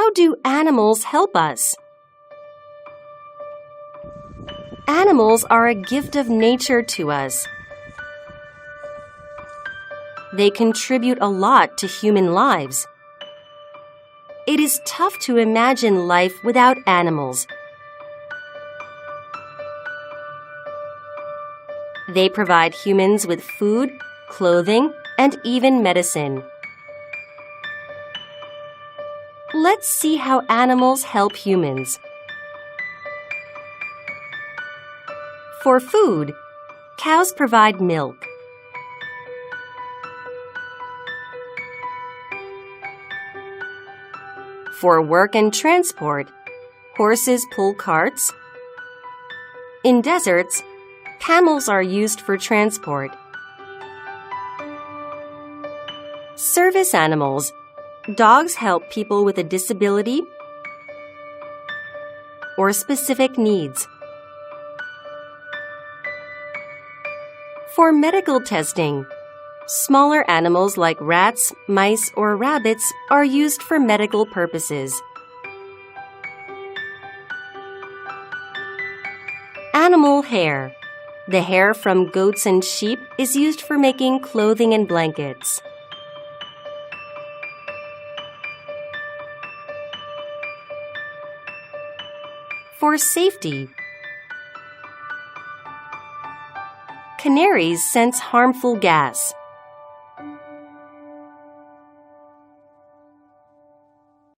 How do animals help us? Animals are a gift of nature to us. They contribute a lot to human lives. It is tough to imagine life without animals. They provide humans with food, clothing, and even medicine. Let's see how animals help humans. For food, cows provide milk. For work and transport, horses pull carts. In deserts, camels are used for transport. Service animals. Dogs help people with a disability or specific needs. For medical testing, smaller animals like rats, mice, or rabbits are used for medical purposes. Animal hair. The hair from goats and sheep is used for making clothing and blankets. For safety, canaries sense harmful gas.